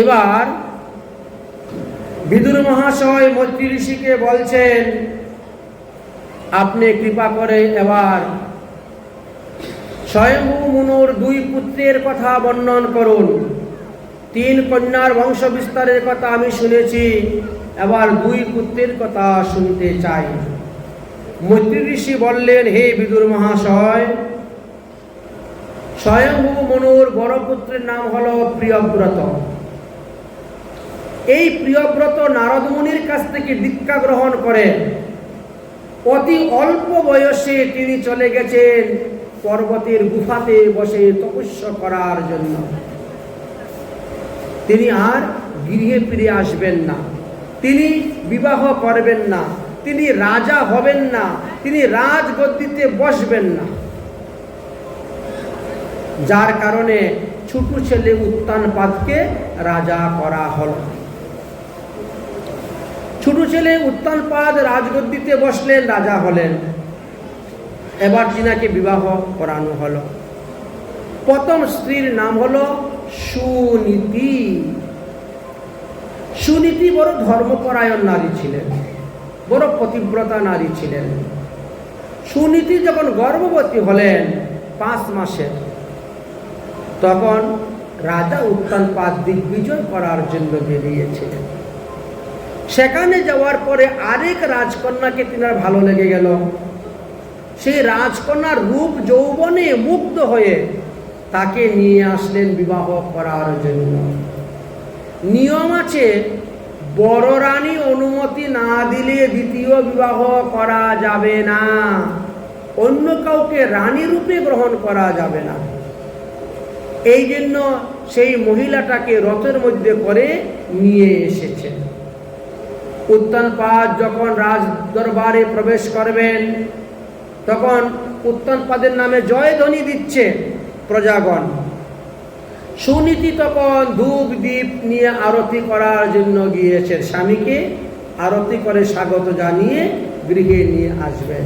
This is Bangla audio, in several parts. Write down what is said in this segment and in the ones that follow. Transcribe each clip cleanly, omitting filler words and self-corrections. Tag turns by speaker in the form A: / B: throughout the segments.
A: এবার বিদুর মহাশয় মৈত্রী ঋষিকে বলছেন, আপনি কৃপা করে এবার স্বয়ম্ভু মনুর 2 পুত্রের কথা বর্ণন করুন। 3 কন্যার বংশ বিস্তারের কথা আমি শুনেছি, এবার 2 পুত্রের কথা শুনতে চাই। মৈত্রী ঋষি বললেন, হে বিদুর মহাশয়, স্বয়ম্ভু মনুর বড় পুত্রের নাম হলো প্রিয়ব্রত। এই প্রিয়ব্রত নারদ মুনির কাছ থেকে দীক্ষা গ্রহণ করে অতি অল্প বয়সে তিনি চলে গেছেন পর্বতের গুফাতে বসে তপস্যা করার জন্য। তিনি আর গৃহে ফিরে আসবেন না, তিনি বিবাহ করবেন না, তিনি রাজা হবেন না, তিনি রাজগদ্দিতে বসবেন না। যার কারণে ছোট ছেলে উত্তানপাদকে রাজা করা হল। ছোট ছেলে উত্তানপাদ রাজগদ্দিতে বসলেন, রাজা হলেন। এবার তিনাকে বিবাহ করানো হলো। প্রথম স্ত্রীর নাম হলো সুনীতি। সুনীতি বড় ধর্মপরায়ণ নারী ছিলেন, বড় পতিব্রতা নারী ছিলেন। সুনীতি যখন গর্ভবতী হলেন 5 মাসের, তখন রাজা উত্তানপাদ দিগ্বিজয় করার জন্য বেরিয়েছিলেন। সেখানে যাওয়ার পরে আরেক রাজকন্যাকে তিনার ভালো লেগে গেল। সেই রাজকন্যার রূপ যৌবনে মুগ্ধ হয়ে তাকে নিয়ে আসলেন বিবাহ করার জন্য। নিয়ম আছে, বড় রানী অনুমতি না দিলে দ্বিতীয় বিবাহ করা যাবে না, অন্য কাউকে রানী রূপে গ্রহণ করা যাবে না। এই জন্য সেই মহিলাটাকে রথের মধ্যে করে নিয়ে এসেছেন। উত্তানপাদ যখন রাজ দরবারে প্রবেশ করবেন, তখন উত্তানপাদের নামে জয়ধ্বনি দিচ্ছে প্রজাগণ। সুনীতি তখন ধূপ দ্বীপ নিয়ে আরতি করার জন্য গিয়েছেন, স্বামীকে আরতি করে স্বাগত জানিয়ে গৃহে নিয়ে আসবেন।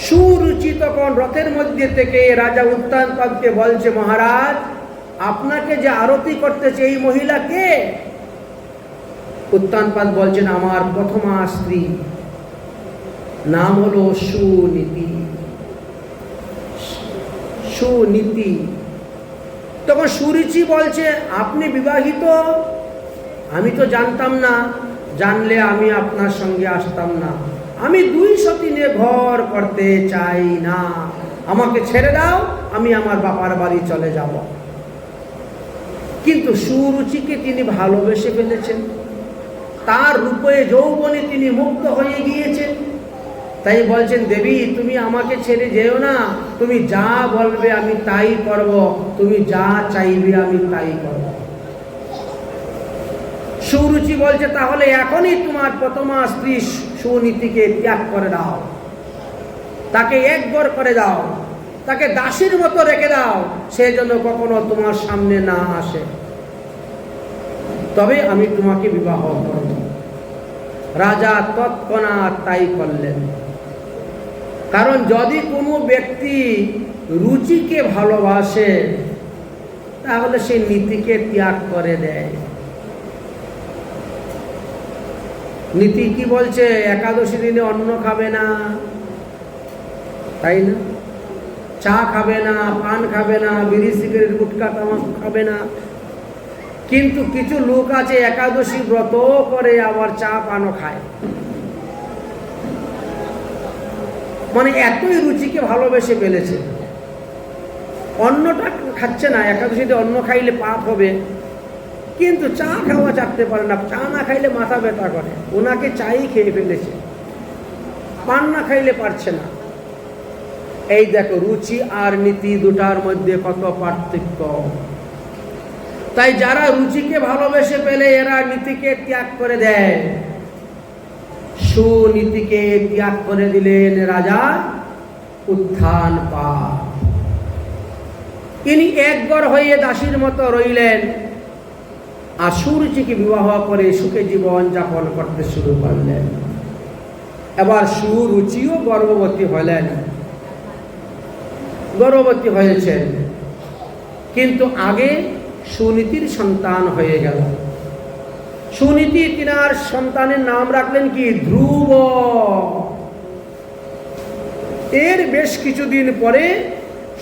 A: সুরুচি তখন রথের মধ্যে থেকে রাজা উত্তানপাদকে বলছে, মহারাজ, আপনাকে যে আরতি করতেছে এই মহিলা কে? উত্তানপাদ বলছেন, আমার প্রথমা স্ত্রী, নাম হলো সুনীতি। সুনীতি। তখন সুরুচি বলছে, আপনি বিবাহিত? আমি তো জানতাম না, জানলে আমি আপনার সঙ্গে আসতাম না। আমি 2 সতীনে ঘর করতে চাই না, আমাকে ছেড়ে দাও, আমি আমার বাবার বাড়ি চলে যাব। কিন্তু সুরুচিকে তিনি ভালোবেসে ফেলেছেন, তার রূপে যৌবনে তিনি মুগ্ধ হয়ে গিয়েছেন। তাই বলছেন, দেবী, তুমি আমাকে ছেড়ে যেও না, তুমি যা বলবে আমি তাই করব, তুমি যা চাইবে আমি তাই করব। সুরুচি বলছে, তাহলে এখনই তোমার প্রথমা স্ত্রী সুনীতিকে ত্যাগ করে দাও, তাকে একঘর করে দাও, তাকে দাসীর মতো রেখে দাও, সে যেন কখনো তোমার সামনে না আসে, তবে আমি তোমাকে বিবাহ করব। রাজা তৎক্ষণাৎ তাই করলেন। কারণ যদি কোনো ব্যক্তি রুচিকে ভালোবাসে, তাহলে সে নীতিকে ত্যাগ করে দেয়। নীতি কি বলছে? একাদশী দিনে অন্ন খাবে না, তাই না? চা খাবে না, পান খাবে না, বিড়ি সিগারেট গুটখা তামাক খাবে না। কিন্তু কিছু লোক আছে একাদশী ব্রত করে আবার চা পানও খায়। মানে এতই রুচিকে ভালোবেসে ফেলেছে, অন্নটা খাচ্ছে না। একাদশীতে অন্ন খাইলে পাপ হবে, কিন্তু চা খাওয়া চাকতে পারে না। চা না খাইলে মাথা ব্যথা করে, ওনাকে চাই খেয়ে ফেলেছে, পান না খাইলে পারছে না। এই দেখো, রুচি আর নীতি দুটার মধ্যে কত পার্থক্য। তাই যারা রুচিকে ভালোবেসে পেলে এরা নীতিকে ত্যাগ করে দেয়। সুনীতিকে ত্যাগ করে দিলেন রাজা উত্তানপাদ। তিনি একঘর হয়ে দাসীর মতো রইলেন, আর সুরুচিকে বিবাহ করে সুখে জীবন যাপন করতে শুরু করলেন। এবার সুরুচিও গর্ভবতী হলেন, গর্ভবতী হয়েছেন। কিন্তু আগে সুনীতির সন্তান হয়ে গেল। সুনীতি তিনার সন্তানের নাম রাখলেন কি? ধ্রুব। এর বেশ কিছুদিন পরে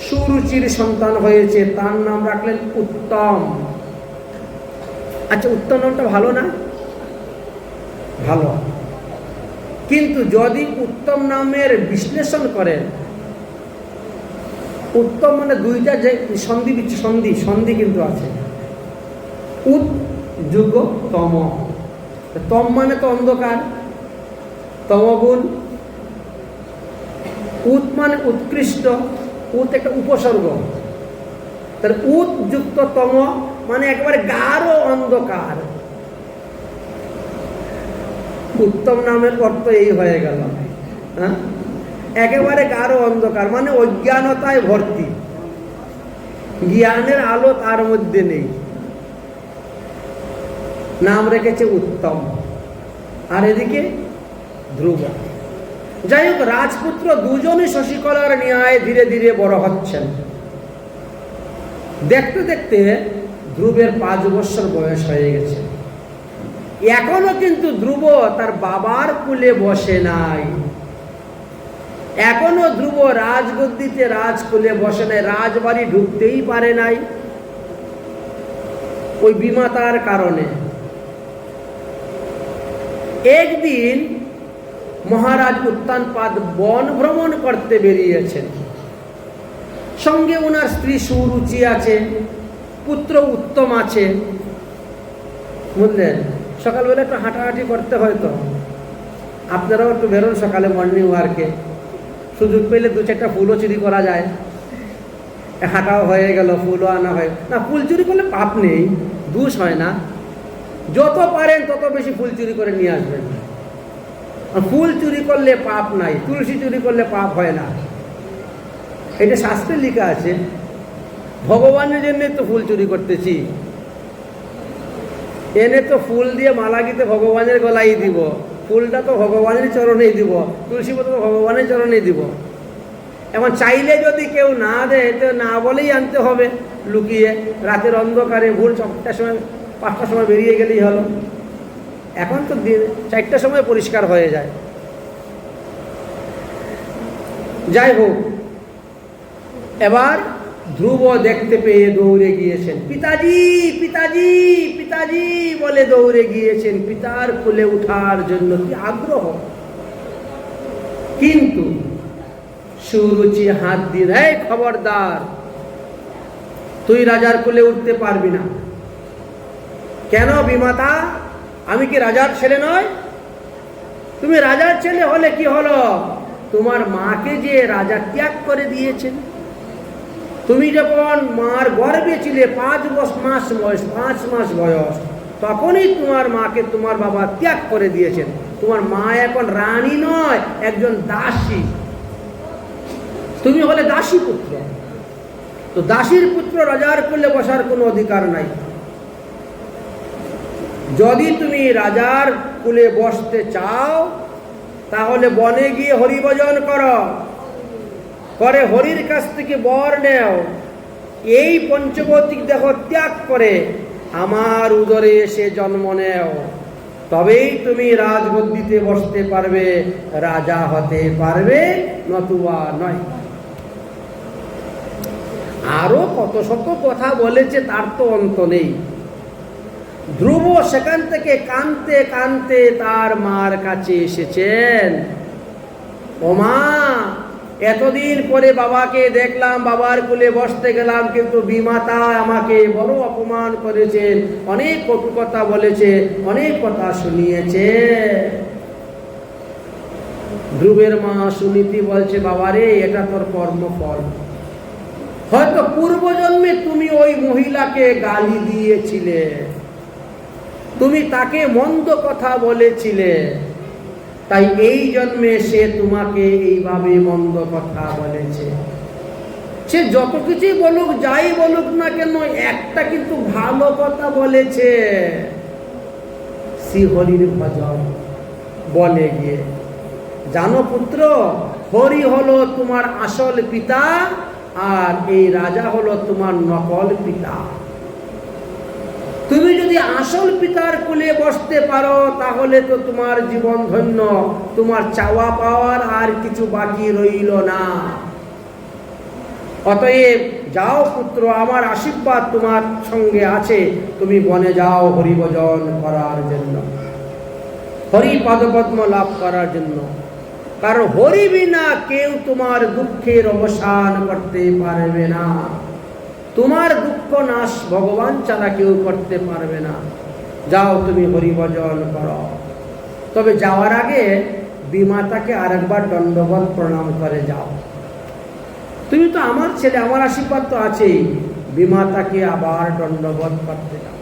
A: সুরুচির সন্তান হয়েছে, তার নাম রাখলেন উত্তম। আচ্ছা, উত্তম নামটা ভালো না? ভালো, কিন্তু যদি উত্তম নামের বিশ্লেষণ করেন, উত্তম মানে দুইটা যে সন্ধি সন্ধি সন্ধি কিন্তু আছে, উত যুগ তম। তম মানে তো অন্ধকার, তমগুণ। উত মানে উৎকৃষ্ট, উত একটা উপসর্গ। তার উত যুক্ত তম মানে একেবারে গাঢ় অন্ধকার। উত্তম নামের অর্থ এই হয়ে গেল, হ্যাঁ, একেবারে গাঢ় অন্ধকার মানে অজ্ঞানতায় ভর্তি, জ্ঞানের আলো তার মধ্যে নেই। নাম রেখেছে উত্তম, আর এদিকে ধ্রুব। যাই হোক, রাজপুত্র দুজনই শশীকলার ন্যায় ধীরে ধীরে বড় হচ্ছেন। দেখতে দেখতে ধ্রুবের 5 বছর বয়স হয়ে গেছে। এখনো কিন্তু ধ্রুব তার বাবার কুলে বসে নাই। এখনো ধ্রুব রাজগদ্দিতে রাজকুলে বসে নাই, রাজবাড়ি ঢুকতেই পারে নাই ওই বিমাতার কারণে। একদিন মহারাজ উত্তানপাদ বন ভ্রমণ করতে বেরিয়েছেন। সঙ্গে ওনার স্ত্রী সুরুচি আছে, পুত্র উত্তম আছে। বুঝলেন, সকালবেলা একটু হাঁটাহাঁটি করতে হয়, তো আপনারাও একটু বেরোন সকালে মর্নিং ওয়ার্কে। সুযোগ পেলে 2-4টা ফুলও চুরি করা যায়, হাঁটাও হয়ে গেল, ফুলও আনা হয় না। ফুল চুরি করলে পাপ নেই, দোষ হয় না। যত পারেন তত বেশি ফুল চুরি করে নিয়ে আসবেন। ফুল চুরি করলে পাপ নাই, তুলসী চুরি করলে পাপ হয় না, এটা শাস্ত্রে লেখা আছে। ভগবানের জন্য তো ফুল চুরি করতেছি, এনে তো ফুল দিয়ে মালা গিতে ভগবানের গলায় দিব, ফুলটা তো ভগবানের চরণেই দিব, তুলসী পত্র ভগবানের চরণেই দিব। এখন চাইলে যদি কেউ না দেয় তো না বলেই আনতে হবে, লুকিয়ে রাতের অন্ধকারে ভোর 4টার সময় 5টার সময় বেরিয়ে গেলেই হলো। এখন তো 4টার সময় পরিষ্কার হয়ে যায়। যাই হোক, এবার ধ্রুব দেখতে পেয়ে দৌড়ে গিয়েছেন। পিতাজি পিতাজি পিতাজি বলে দৌড়ে গিয়েছেন, পিতার কোলে উঠার জন্য কি আগ্রহ। কিন্তু সুরুচি হাত দিয়ে, এই খবরদার, তুই রাজার কোলে উঠতে পারবি না। কেন বিমাতা? আমি কি রাজার ছেলে নয়? তুমি রাজার ছেলে হলে কি হলো, তোমার মাকে যে রাজা ত্যাগ করে দিয়েছেন। তুমি যখন মার গর্ভে ছিলে 5 মাস বয়স, তখনই তোমার মাকে তোমার বাবা ত্যাগ করে দিয়েছেন। তোমার মা এখন রানী নয়, একজন দাসী। তুমি হলে দাসী পুত্র। তো দাসীর পুত্র রাজার কোলে বসার কোনো অধিকার নাই। যদি তুমি রাজার কোলে বসতে চাও, তাহলে বনে গিয়ে হরিভজন করো, করে হরির কাছ থেকে বর নেও। এই পঞ্চভৌতিক দেহ ত্যাগ করে আমার উদরে এসে জন্ম নেও, তবেই তুমি রাজগদ্দিতে বসতে পারবে, রাজা হতে পারবে, নতুবা নয়। আরো কত শত কথা বলেছে, তার তো অন্ত নেই। ধ্রুব সেখান থেকে কাঁদতে কাঁদতে তার মার কাছে এসেছেন। ও মা, এতদিন পরে বাবাকে দেখলাম, বাবার কোলে বসতে গেলাম, কিন্তু বিমাতা আমাকে বড় অপমান করেছেন, অনেক কটু কথা বলেছে, অনেক কথা শুনিয়েছে। ধ্রুবের মা সুনীতি বলছে, বাবারে, এটা তোর কর্মফল। হয়তো পূর্বজন্মে তুমি ওই মহিলাকে গালি দিয়েছিলে, তুমি তাকে মন্দ কথা বলেছিলে, তাই এই জন্মে সে তোমাকে এইভাবে মন্দ কথা বলেছে। সে যত কিছুই বলুক, যাই বলুক না কেন, একটা কিন্তু ভালো কথা বলেছে। শ্রী হরির ভজন বলে গিয়ে, জানো পুত্র, হরি হলো তোমার আসল পিতা, আর এই রাজা হলো তোমার নকল পিতা। তুমি যদি আসল পিতার কোলে বসতে পারো তাহলে তো তোমার জীবন ধন্য, তোমার চাওয়া পাওয়ার আর কিছু বাকি রইল না। অতএব যাও পুত্র, আমার আশীর্বাদ তোমার সঙ্গে আছে, তুমি বনে যাও হরিভজন করার জন্য, হরি পদপদ্ম লাভ করার জন্য। কারণ হরি বিনা কেউ তোমার দুঃখের অবসান করতে পারবে না। তোমার দুঃখ নাশ ভগবান ছাড়া কেউ করতে পারবে না। যাও তুমি হরিভজন করো। তবে যাওয়ার আগে বিমাতাকে আরেকবার দণ্ডবত প্রণাম করে যাও। তুমি তো আমার ছেলে, আমার আশীর্বাদ তো আছেই, বিমাতাকে আবার দণ্ডবত করতে যাও।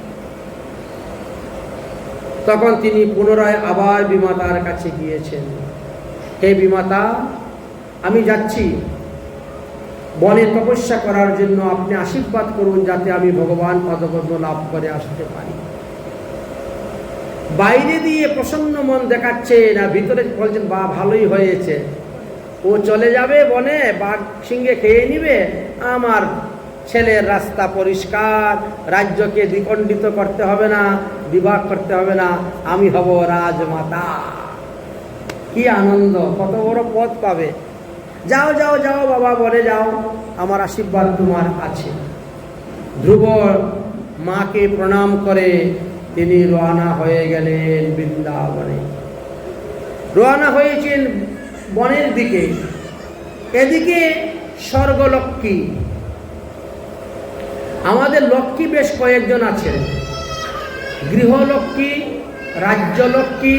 A: তখন তিনি পুনরায় আবার বিমাতার কাছে গিয়েছেন। হে বিমাতা, আমি যাচ্ছি বনে তপস্যা করার জন্য, আপনি আশীর্বাদ করুন যাতে আমি ভগবান পদপদ্ম লাভ করে আসতে পারি। বাইরে দিয়ে প্রসন্ন মন দেখাচ্ছে না, ভিতরে বলছেন বা ভালোই হয়েছে, ও চলে যাবে বনে, বাঘ সিংহে খেয়ে নিবে, আমার ছেলের রাস্তা পরিষ্কার, রাজ্যকে দ্বিখণ্ডিত করতে হবে না, বিভাগ করতে হবে না, আমি হব রাজমাতা। কি আনন্দ, কত বড় পদ পাবে। যাও যাও যাও বাবা, বনে যাও, আমার আশীর্বাদ তোমার আছে। ধ্রুব মাকে প্রণাম করে তিনি রওনা হয়ে গেলেন বৃন্দাবনে। রওনা হয়েছেন বনের দিকে। এদিকে স্বর্গলক্ষ্মী, আমাদের লক্ষ্মী বেশ কয়েকজন আছেন, গৃহলক্ষ্মী, রাজ্যলক্ষ্মী,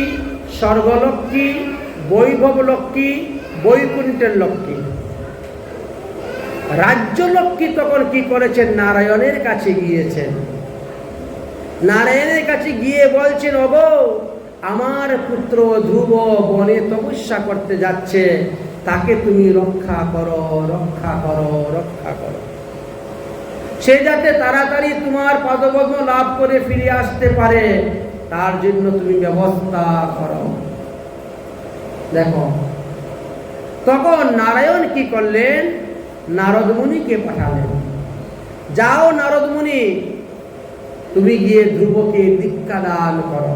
A: স্বর্গলক্ষ্মী, বৈভব লক্ষ্মী, বৈকুণ্ঠের লক্ষ্মী। রাজ্যলক্ষ্মী তখন কি করেছেন, নারায়ণের কাছে গিয়েছেন। নারায়ণের কাছে গিয়ে বলছেন, ওগো আমার পুত্র ধ্রুব বনে তপস্যা করতে যাচ্ছে, তাকে তুমি রক্ষা করো, রক্ষা করো, রক্ষা করো। সে যাতে তাড়াতাড়ি তোমার পদপদ্ম লাভ করে ফিরে আসতে পারে, তার জন্য তুমি ব্যবস্থা করো। দেখো, তখন নারায়ণ কি করলেন, নারদ মুনিকে পাঠালেন। যাও নারদ মুনি, তুমি গিয়ে ধ্রুবকে দীক্ষা দান করো।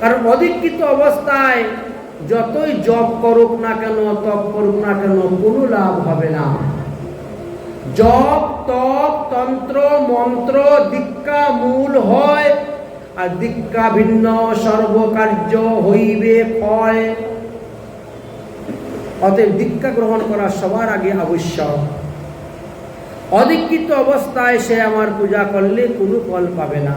A: কারণ অদীক্ষিত অবস্থায় যতই জপ করুক না কেন, তপ করুক না কেন, কোনো লাভ হবে না। জপ, তপ, তন্ত্র, মন্ত্র, দীক্ষা মূল হয়, আর দীক্ষা ভিন্ন সর্বকার্য হইবে ক্ষয়। অতএব দীক্ষা গ্রহণ করা সবার আগে আবশ্যক। অদীক্ষিত অবস্থায় সে আমার পূজা করলে কোনো ফল পাবে না।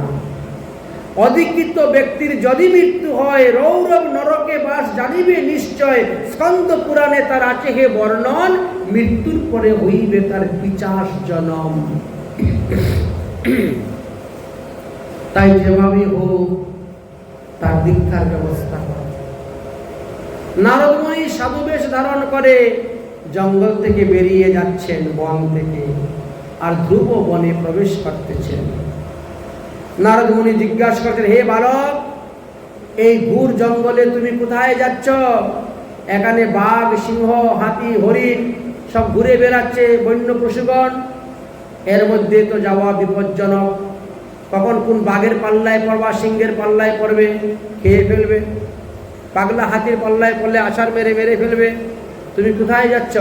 A: অদীক্ষিত ব্যক্তির যদি মৃত্যু হয়, রৌরব নরকে বাস জানিবে নিশ্চয়, স্কন্দ পুরাণে তার আছে হে বর্ণন, মৃত্যুর পরে হইবে তার পিচাস জনম। তাই যেভাবে হোক তার দীক্ষার ব্যবস্থা করা। নারদ মুনি সাধু বেশ ধারণ করে জঙ্গল থেকে বেরিয়ে যাচ্ছেন, বন থেকে, আর ধ্রুব বনে প্রবেশ করতেছেন। নারদ মুনি জিজ্ঞাসা করছেন, হে বালক, এই ঘুর জঙ্গলে তুমি কোথায় যাচ্ছ? এখানে বাঘ, সিংহ, হাতি, হরিণ সব ঘুরে বেড়াচ্ছে, বন্য পশুগণ। এর মধ্যে তো যাওয়া বিপজ্জনক। কখন কোন বাঘের পাল্লায় পড়বা, সিংহের পাল্লায় পড়বে, খেয়ে ফেলবে। পাগলা হাতির পাল্লায় পড়লে আছাড় মেরে মেরে ফেলবে। তুমি কোথায় যাচ্ছ?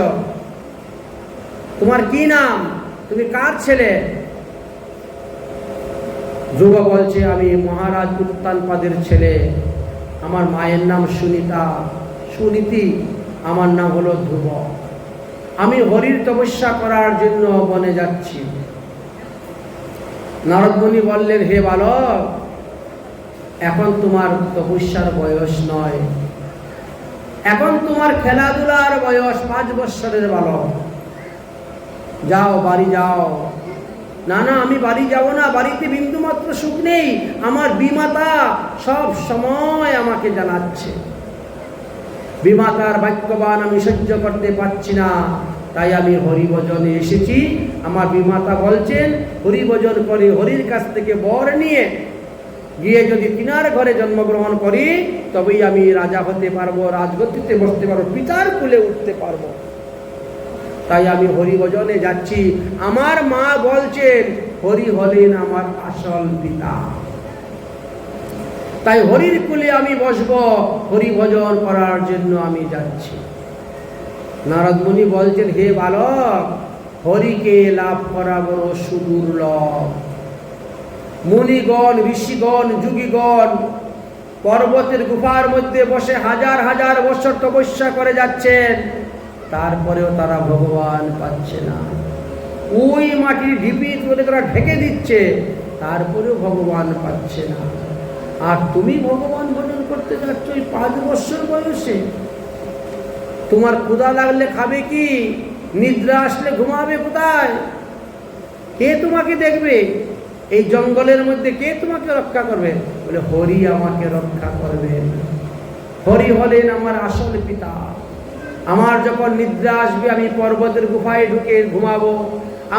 A: তোমার কি নাম? তুমি কার ছেলে? ধ্রুব বলছে, আমি মহারাজ উত্তানপাদের ছেলে, আমার মায়ের নাম সুনীতা, সুনীতি, আমার নাম হলো ধ্রুব। আমি হরির তপস্যা করার জন্য বনে যাচ্ছি। নারদ মুনি বললেন, হে বালক, এখন তোমার তপস্যার বয়স নয়, এখন তোমার খেলাধুলার বয়স, 5 বৎসরের বালক। যাও, বাড়ি যাও। না না, আমি বাড়ি যাব না, বাড়িতে বিন্দুমাত্র সুখ নেই। আমার বিমাতা সব সময় আমাকে জানাচ্ছে। বিমাতার বাক্যবান আমি সহ্য করতে পারছি না, তাই আমি হরিভজনে এসেছি। আমার বিমাতা বলছেন, হরিভজন করে হরির কাছ থেকে বর নিয়ে গিয়ে যদি তিনার ঘরে জন্মগ্রহণ করি, তবেই আমি রাজা হতে পারবো, রাজগদ্দিতে বসতে পারবো, পিতার কুলে উঠতে পারবো। তাই আমি হরি ভজনে যাচ্ছি। আমার মা বলছেন হরি হলেন আমার আসল পিতা, তাই হরির কুলে আমি বসবো, হরি ভজন করার জন্য আমি যাচ্ছি। নারদ মুনি বলছেন, হে বালক, হরিকে লাভ করা বড় সুদুর্লভ। মুনিগণ, ঋষিগণ, যোগীগণ পর্বতের গুফার মধ্যে বসে হাজার হাজার বছর তপস্যা করে যাচ্ছেন, তারপরেও তারা ভগবান পাচ্ছে না। ওই মাটির ঢিপি করে তারা ঢেকে দিচ্ছে, তারপরেও ভগবান পাচ্ছে না। আর তুমি ভগবান ভজন করতে যাচ্ছ ওই 5 বছর বয়সে। তোমার ক্ষুধা লাগলে খাবে কি? নিদ্রা আসলে ঘুমাবে কোথায়? কে তোমাকে দেখবে? এই জঙ্গলের মধ্যে কে তোমাকে রক্ষা করবে? বলে হরি আমাকে রক্ষা করবে। হরি হলেন আমার আসল পিতা। আমার যখন নিদ্রা আসবে আমি পর্বতের গুফায় ঢুকে ঘুমাবো।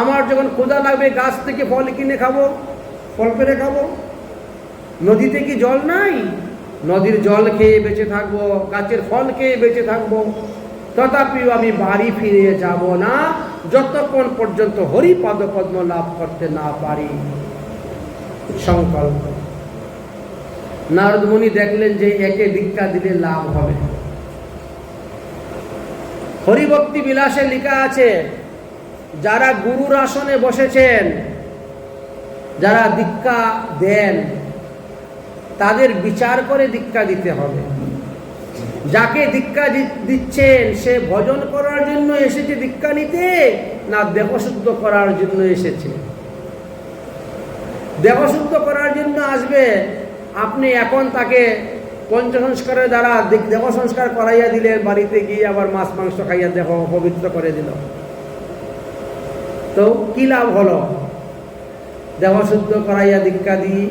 A: আমার যখন ক্ষুধা লাগবে গাছ থেকে ফল কিনে খাবো, ফল পেরে খাবো। নদীতে কি জল নাই? নদীর জল খেয়ে বেঁচে থাকবো, গাছের ফল খেয়ে বেঁচে থাকবো। তথাপিও আমি বাড়ি ফিরে যাব না যতক্ষণ পর্যন্ত হরি পদপদ্ম লাভ করতে না পারি। সংকল্প। নারদ মুনি দেখলেন যে একে দীক্ষা দিলে লাভ হবে। হরিভক্তি বিলাসে লেখা আছে, যারা গুরুর আসনে বসেছেন, যারা দীক্ষা দেন, তাদের বিচার করে দীক্ষা দিতে হবে। যাকে দীক্ষা দিচ্ছেন সে ভজন করার জন্য এসেছে দীক্ষা নিতে, না দেহশুদ্ধ করার জন্য এসেছে? দেহশুদ্ধ করার জন্য আসবে, আপনি এখন তাকে পঞ্চসংস্কারের দ্বারা দেহ সংস্কার করাইয়া দিলেন, বাড়িতে গিয়ে আবার মাছ মাংস খাইয়া দেহ পবিত্র করে দিল, তো কি লাভ হলো? দেহ শুদ্ধ করাইয়া দীক্ষা দিই,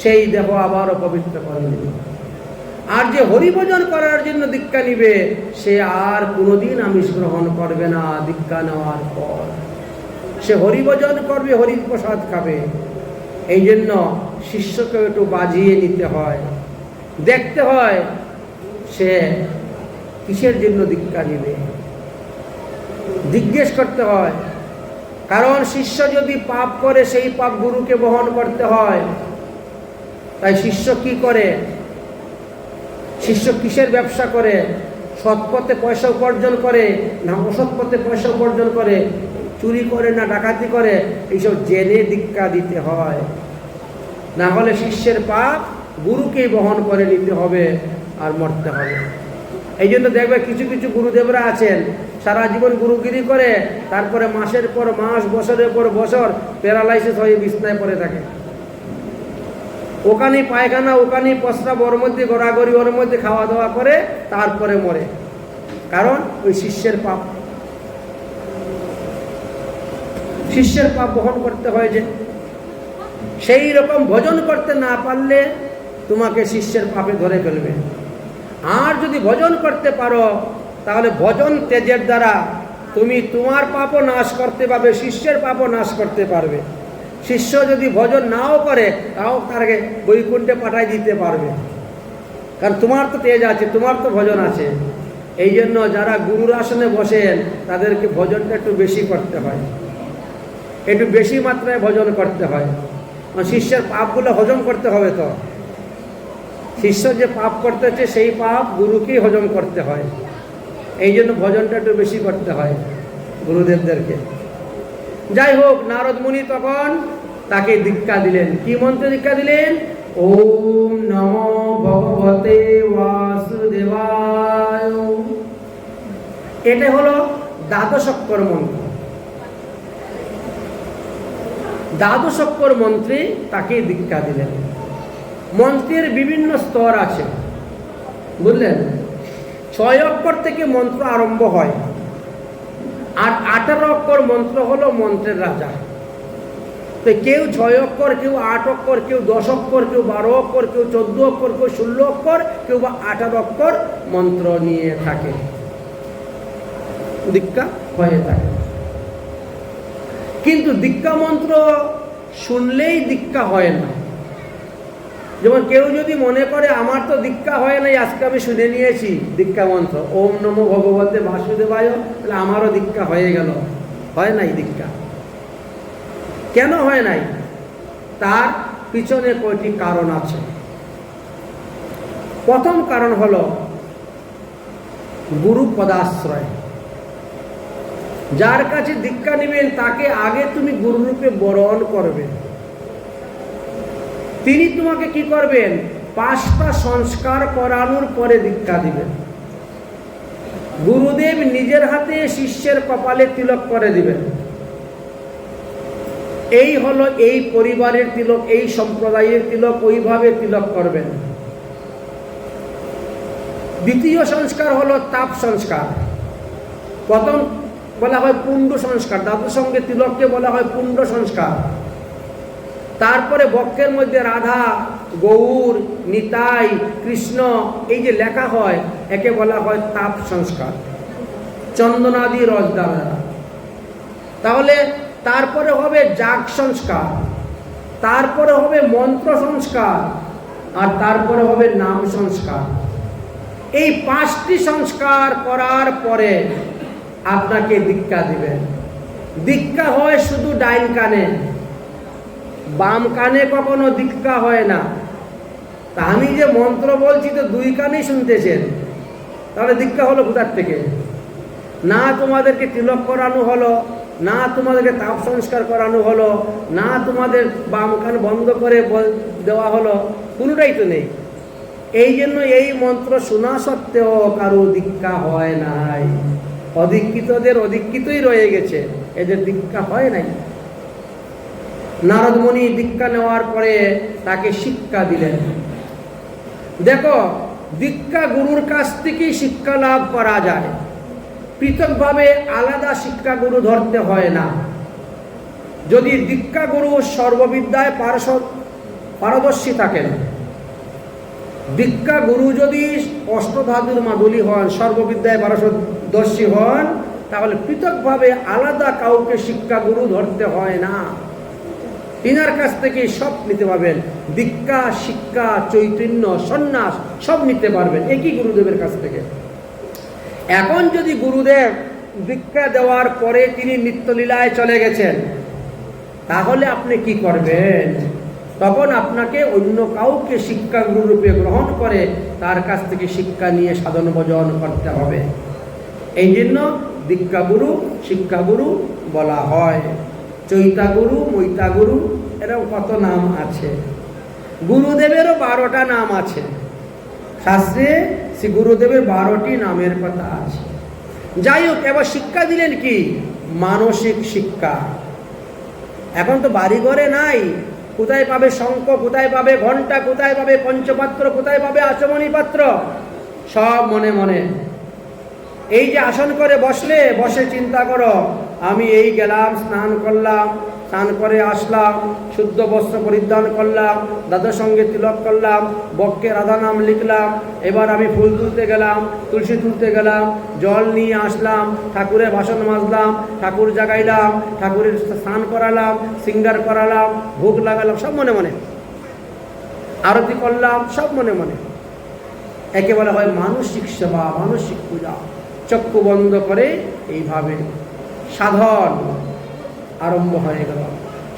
A: সেই দেহ আবার অপবিত্র করে দিল। আর যে হরিভজন করার জন্য দীক্ষা নিবে, সে আর কোনোদিন আমিষ গ্রহণ করবে না। দীক্ষা নেওয়ার পর সে হরিভজন করবে, হরি প্রসাদ খাবে। এই জন্য শিষ্যকে একটু বাজিয়ে নিতে হয়, দেখতে হয় সে কিসের জন্য দীক্ষা নিবে, জিজ্ঞেস করতে হয়। কারণ শিষ্য যদি পাপ করে সেই পাপ গুরুকে বহন করতে হয়। তাই শিষ্য কি করে? শিষ্য কিসের ব্যবসা করে? সৎ পথে পয়সা উপার্জন করে না অসৎ পথে পয়সা উপার্জন করে? চুরি করে না ডাকাতি করে? এইসব জেনে দীক্ষা দিতে হয়। না হলে শিষ্যের পাপ গুরুকেই বহন করে নিতে হবে আর মরতে হবে। এই জন্য দেখবে কিছু কিছু গুরুদেবরা আছেন, সারা জীবন গুরুগিরি করে, তারপরে মাসের পর মাস, বছরের পর বছর প্যারালাইসিস হয়ে বিছনায় পড়ে থাকে। ওখানেই পায়খানা, ওখানেই প্রস্রাব, ওর মধ্যে গড়াগড়ি, ওর মধ্যে খাওয়া দাওয়া করে, তারপরে মরে। কারণ ওই শিষ্যের পাপ, শিষ্যের পাপ বহন করতে হয়। যে সেই রকম ভজন করতে না পারলে তোমাকে শিষ্যের পাপে ধরে ফেলবে। আর যদি ভজন করতে পারো, তাহলে ভজন তেজের দ্বারা তুমি তোমার পাপও নাশ করতে পারবে, শিষ্যের পাপও নাশ করতে পারবে। শিষ্য যদি ভজন নাও করে, তাও তাকে বৈকুণ্ঠে পাঠাই দিতে পারবে, কারণ তোমার তো তেজ আছে, তোমার তো ভজন আছে। এই জন্য যারা গুরুর আসনে বসেন তাদেরকে ভজনটা একটু বেশি করতে হয়, একটু বেশি মাত্রায় ভজন করতে হয়। শিষ্যের পাপগুলো হজম করতে হবে। তো শিষ্য যে পাপ করতেছে সেই পাপ গুরুকেই হজম করতে হয়। এই জন্য ভজনটা একটু বেশি করতে হয় গুরুদেবদেরকে। যাই হোক, নারদ মুনি তখন তাকে দীক্ষা দিলেন। কি মন্ত্রে দীক্ষা দিলেন? ওম নমো ভগবতে বাসুদেবায়। এটা হলো দ্বাদশাক্ষর মন্ত্র। দ্বাদশাক্ষর মন্ত্রে তাকে দীক্ষা দিলেন। মন্ত্রের বিভিন্ন স্তর আছে, বুঝলেন? 6 অক্ষর থেকে মন্ত্র আরম্ভ হয়, আর 18 অক্ষর মন্ত্র হলো মন্ত্রের রাজা। তো কেউ 6 অক্ষর, কেউ 8 অক্ষর, কেউ 10 অক্ষর, কেউ 12 অক্ষর, কেউ 14 অক্ষর, কেউ 16 অক্ষর, কেউ বা 18 অক্ষর মন্ত্র নিয়ে থাকে, দীক্ষা হয়ে থাকে। কিন্তু দীক্ষা মন্ত্র শুনলেই দীক্ষা হয় না। যেমন কেউ যদি মনে করে আমার তো দীক্ষা হয় নাই, আজকে আমি শুনে নিয়েছি দীক্ষা মন্ত্র ওম নমো ভগবতে বাসুদেবায়, তাহলে আমারও দীক্ষা হয়ে গেল। হয় নাই দীক্ষা। কেন হয় নাই? তার পিছনে কয়টি কারণ আছে। প্রথম কারণ হলো গুরু পদাশ্রয়। যার কাছে দীক্ষা নেবেন তাকে আগে তুমি গুরুরূপে বরণ করবে। তিনি তোমাকে কি করবেন? 5টা সংস্কার করানোর পরে দীক্ষা দিবেন। গুরুদেব নিজের হাতে শিষ্যের কপালে তিলক করে দিবেন। এই হলো এই পরিবারের তিলক, এই সম্প্রদায়ের তিলক, ওইভাবে তিলক করবেন। দ্বিতীয় সংস্কার হলো তাপ সংস্কার। প্রথম বলা হয় পুণ্ড সংস্কার, দাদুর সঙ্গে তিলককে বলা হয় পুণ্ড সংস্কার। তারপরে বক্ষের মধ্যে রাধা, গৌর, নিতাই, কৃষ্ণ এই যে লেখা হয়, একে বলা হয় তাপ সংস্কার, চন্দনাদি রস দ্বারা। তাহলে তারপরে হবে যাগ সংস্কার, তারপরে হবে মন্ত্র সংস্কার, আর তারপরে হবে নাম সংস্কার। এই 5টি সংস্কার করার পরে আপনাকে দীক্ষা দিবেন। দীক্ষা হয় শুধু ডাইন কানে, বাম কানে কখনো দীক্ষা হয় না। তা আমি যে মন্ত্র বলছি তো 2 কানেই শুনতেছেন, তাহলে দীক্ষা হলো কোথার থেকে? না তোমাদেরকে তিলক করানো হলো, না তোমাদেরকে তাপ সংস্কার করানো হলো, না তোমাদের বাম কান বন্ধ করে দেওয়া হলো, কোনোটাই তো নেই। এই জন্য এই মন্ত্র শোনা সত্ত্বেও কারো দীক্ষা হয় নাই। অদীক্ষিতদের অদীক্ষিতই রয়ে গেছে, এদের দীক্ষা হয় নাই। নারদ মুনি দীক্ষা নেওয়ার পরে তাকে শিক্ষা দিলেন। দেখো, দীক্ষা গুরুর কাছ থেকেই শিক্ষা লাভ করা যায়, পৃথকভাবে আলাদা শিক্ষা গুরু ধরতে হয় না। যদি দীক্ষা গুরু সর্ববিদ্যায় পারদর্শী থাকেন, দীক্ষা গুরু যদি অষ্টধাতুর মাদুলি হন, সর্ববিদ্যায় পারদর্শী হন, তাহলে পৃথকভাবে আলাদা কাউকে শিক্ষা গুরু ধরতে হয় না। তিনার কাছ থেকে সব নিতে পারবেন। দীক্ষা, শিক্ষা, চৈতন্য, সন্ন্যাস সব নিতে পারবেন একই গুরুদেবের কাছ থেকে। এখন যদি গুরুদেব দীক্ষা দেওয়ার পরে তিনি নিত্যলীলায় চলে গেছেন, তাহলে আপনি কি করবেন? তখন আপনাকে অন্য কাউকে শিক্ষা গুরুরূপে গ্রহণ করে তার কাছ থেকে শিক্ষা নিয়ে সাধন ভজন করতে হবে। এই জন্য দীক্ষা গুরু, শিক্ষা গুরু বলা হয়। চৈতা গুরু, মৈতা গুরু, এরকম কত নাম আছে। গুরুদেবেরও 12টা নাম আছে শাস্ত্রে। শ্রী গুরুদেবের 12টি নামের কথা আছে। যাই হোক, এবার শিক্ষা দিলেন কি? মানসিক শিক্ষা। এখন তো বাড়ি ঘরে নাই, কোথায় পাবে শঙ্খ, কোথায় পাবে ঘণ্টা, কোথায় পাবে পঞ্চপাত্র, কোথায় পাবে আচমনী পাত্র? সব মনে মনে। এই যে আসন করে বসলে, বসে চিন্তা করো, আমি এই গেলাম, স্নান করলাম, স্নান করে আসলাম, শুদ্ধ বস্ত্র পরিধান করলাম, দাদার সঙ্গে তিলক করলাম, বক্ষে রাধা নাম লিখলাম, এবার আমি ফুল তুলতে গেলাম, তুলসী তুলতে গেলাম, জল নিয়ে আসলাম, ঠাকুরের বাসন মাজলাম, ঠাকুর জাগাইলাম, ঠাকুরের স্নান করালাম, শৃঙ্গার করালাম, ভোগ লাগালাম, সব মনে মনে। আরতি করলাম, সব মনে মনে। একে বলা হয় মানসিক সেবা, মানসিক পূজা। চক্ষু বন্ধ করে এইভাবে সাধন আরম্ভ হয়ে গেল।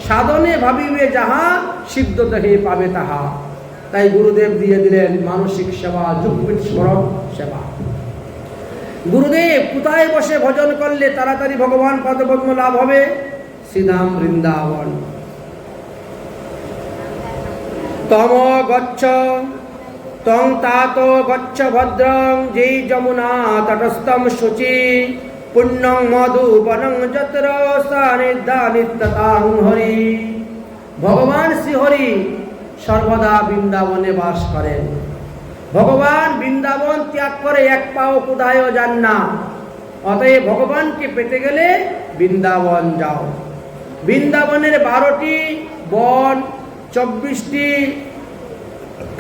A: সাধনে ভাবিবে যাহা, সিদ্ধ দেহে পাবে তাহা। তাই গুরুদেব দিয়ে দিলেন মানসিক সেবা, যুগপীঠ স্মরণ সেবা। গুরুদেব কোথায় বসে ভজন করলে তাড়াতাড়ি ভগবান পদপদ্ম লাভ হবে? শ্রীধাম বৃন্দাবন। তম গচ্ছ তং তাত গচ্ছ ভদ্রং যেই যমুনা তটস্থম শুচি পুণ্যং মধুবনং যত্র সানিধ্যানিত্যতাং হরি। ভগবান শ্রীহরি সর্বদা বৃন্দাবনে বাস করেন। ভগবান বৃন্দাবন ত্যাগ করে এক পাও কোথায়ও যান না। অতএব ভগবানকে পেতে গেলে বৃন্দাবন যাও। বৃন্দাবনের 12টি বন, 24টি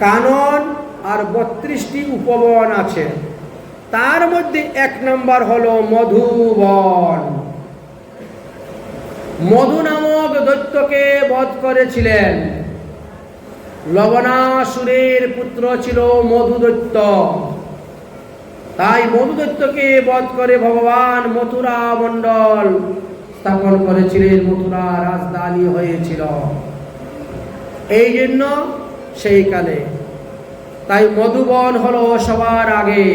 A: কানন আর 32টি উপবন আছে। তার মধ্যে 1 নম্বর হলো মধুবন। মধু নামক দৈত্যকে বধ করেছিলেন। লবণাসুরের পুত্র ছিল মধুদৈত্য। তাই মধুদৈত্যকে বধ করে ভগবান মথুরা মণ্ডল স্থাপন করেছিলেন, মথুরা রাজধানী হয়েছিল এই জন্য সেই কালে। তাই মধুবন হলো সবার আগে।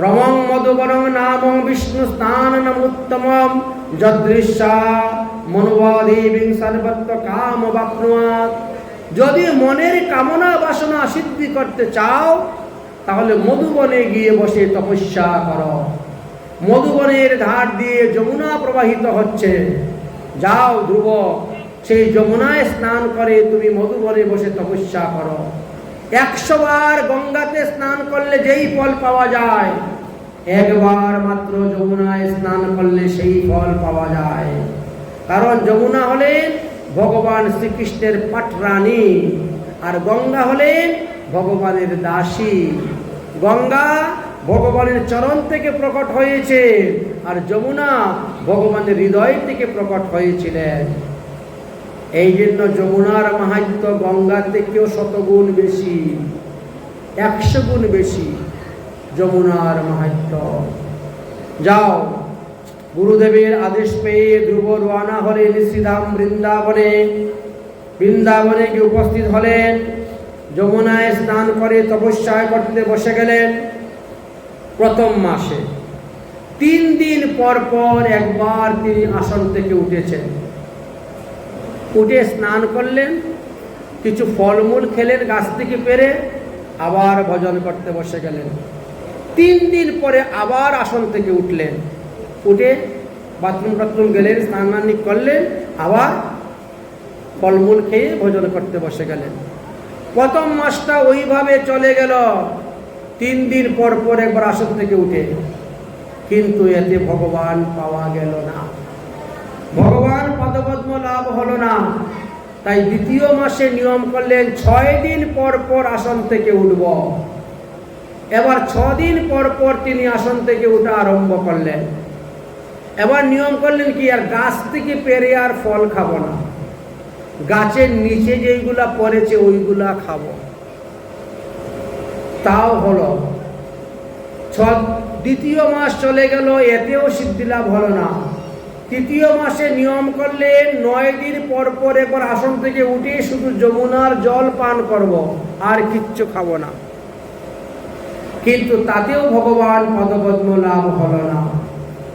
A: রমং মধুবনং নাম বিষ্ণু স্থানম উত্তমম যদৃশ্যা মনোবাদেবীং সর্বত্র কাম বাপ্নুয়াৎ। যদি মনের কামনা বাসনা সিদ্ধি করতে চাও তাহলে মধুবনে গিয়ে বসে তপস্যা করো। মধুবনের ধার দিয়ে যমুনা প্রবাহিত হচ্ছে, যাও ধ্রুব, সেই যমুনায় স্নান করে তুমি মধুবনে বসে তপস্যা করো। 100 বার গঙ্গাতে স্নান করলে যেই ফল পাওয়া যায়, একবার মাত্র যমুনায় স্নান করলে সেই ফল পাওয়া যায়। কারণ যমুনা হলেন ভগবান শ্রীকৃষ্ণের পাটরানী, আর গঙ্গা হলেন ভগবানের দাসী। গঙ্গা ভগবানের চরণ থেকে প্রকট হয়েছে, আর যমুনা ভগবানের হৃদয় থেকে প্রকট হয়েছিলেন। এই জন্য যমুনার মাহাত্ম্য গঙ্গার থেকেও 100 গুণ বেশি, 100 গুণ বেশি যমুনার মাহাত্ম্য। যাও, গুরুদেবের আদেশ পেয়ে ধ্রুব রওনা হলেন শ্রীধাম বৃন্দাবনে। বৃন্দাবনে গিয়ে উপস্থিত হলেন, যমুনায় স্নান করে তপস্যা করতে বসে গেলেন। প্রথম মাসে 3 দিন পর পর একবার তিনি আসন থেকে উঠেছেন, উঠে স্নান করলেন, কিছু ফলমূল খেলেন গাছ থেকে পেরে, আবার ভজন করতে বসে গেলেন। 3 দিন পরে আবার আসন থেকে উঠলেন, উঠে বাথরুম গেলেন, স্নান করলেন, আবার ফলমূল খেয়ে ভজন করতে বসে গেলেন। প্রথম মাসটা ওইভাবে চলে গেল, 3 দিন পর পর একবার আসন থেকে উঠে, কিন্তু এতে ভগবান পাওয়া গেল না, ভগবান পদপদ্ম লাভ হলো না। তাই দ্বিতীয় মাসে নিয়ম করলেন 6 দিন পর পর আসন থেকে উঠব। এবার 6 দিন পর পর তিনি আসন থেকে উঠা আরম্ভ করলেন। এবার নিয়ম করলেন কি, আর গাছ থেকে পেরে আর ফল খাবো না, গাছের নিচে যেইগুলা পড়েছে ওইগুলা খাবো। তাও হলো। দ্বিতীয় মাস চলে গেল, এতেও সিদ্ধি লাভ হলো না। তৃতীয় মাসে নিয়ম করলেন 9 দিন পর পর একবার আসন থেকে উঠে শুধু যমুনার জল পান করব, আর কিচ্ছু খাবো না। কিন্তু তাতেও ভগবান পদপদ্ম লাভ হলো না।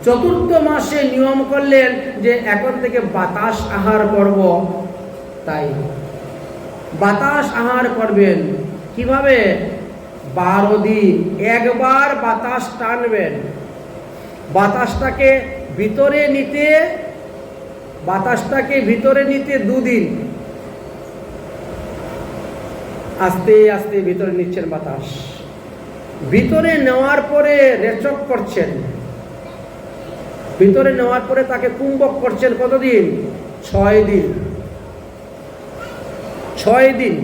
A: চতুর্থ মাসে নিয়ম করলেন যে এখন থেকে বাতাস আহার করব। তাই বাতাস আহার করবেন কিভাবে? 12 দিন একবার বাতাস টানবেন, বাতাসটাকে ভিতরে নিতে 2 দিন আস্তে আস্তে ভিতরে নিচ্ছেন বাতাস। ভিতরে নেওয়ার পরে রেচক করছেন, ভিতরে নেওয়ার পরে তাকে কুম্ভক করছেন। কতদিন? 6 দিন। 6 দিন।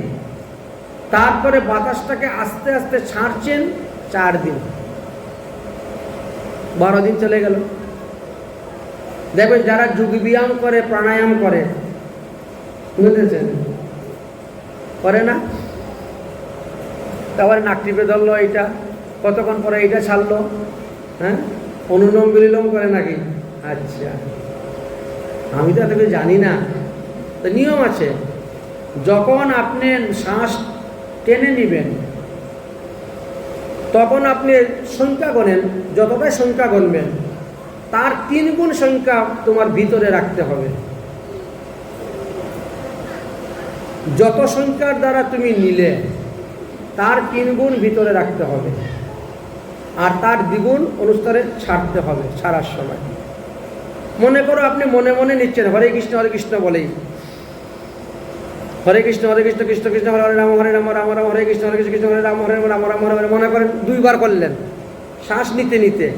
A: তারপরে বাতাসটাকে আস্তে আস্তে ছাড়ছেন 4 দিন। 12 দিন চলে গেল। দেখবেন যারা যোগ ব্যায়াম করে, প্রাণায়াম করে, বুঝেছেন, করে না? তারপরে নাক টিপে ধরলো, এইটা কতক্ষণ পরে এইটা ছাড়লো, হ্যাঁ, অনুলোম বিলোম করে নাকি? আচ্ছা, আমি তো এতকে জানি না। তো নিয়ম আছে, যখন আপনি শ্বাস টেনে নেবেন তখন আপনি সংখ্যা গণেন, যতটাই সংখ্যা গণবেন তার 3 গুণ সংখ্যা তোমার ভিতরে রাখতে হবে। যত সংখ্যার দ্বারা তুমি নিলে তার 3 গুণ ভিতরে রাখতে হবে, আর তার 2 গুণ অনুসারে ছাড়তে হবে। ছাড়ার সময় মনে করো আপনি মনে মনে নিচ্ছেন হরে কৃষ্ণ বলেই, হরে কৃষ্ণ কৃষ্ণ কৃষ্ণ হরে রাম রাম রাম হরে কৃষ্ণ কৃষ্ণ হরে রাম রাম রাম হরে, মনে করেন 2 বার করলেন শ্বাস নিতে নিতে,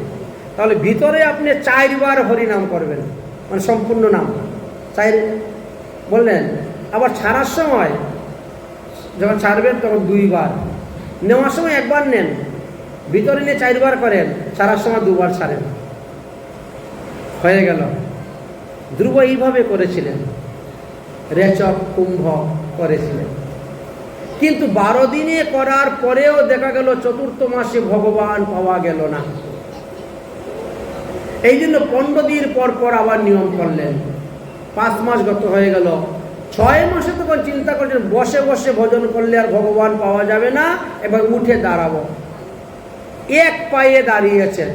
A: তাহলে ভিতরে আপনি 4 বার হরিনাম করবেন, মানে সম্পূর্ণ নাম 4 বললেন। আবার ছাড়ার সময় যখন ছাড়বেন তখন 2 বার, নেওয়ার সময় 1 বার নেন, ভিতরে নিয়ে 4 বার করেন, ছাড়ার সময় 2 বার ছাড়েন, হয়ে গেল। ধ্রুব এইভাবে করেছিলেন, রেচক কুম্ভ করেছিলেন। কিন্তু 12 দিনে করার পরেও দেখা গেল চতুর্থ মাসে ভগবান পাওয়া গেল না। এই জন্য 15 দিন পর পর আবার নিয়ম করলেন। 5 মাস গত হয়ে গেল, 6 মাসে তখন চিন্তা করছেন বসে বসে ভজন করলে আর ভগবান পাওয়া যাবে না, এবার উঠে দাঁড়াবো। 1 পায়ে দাঁড়িয়েছেন,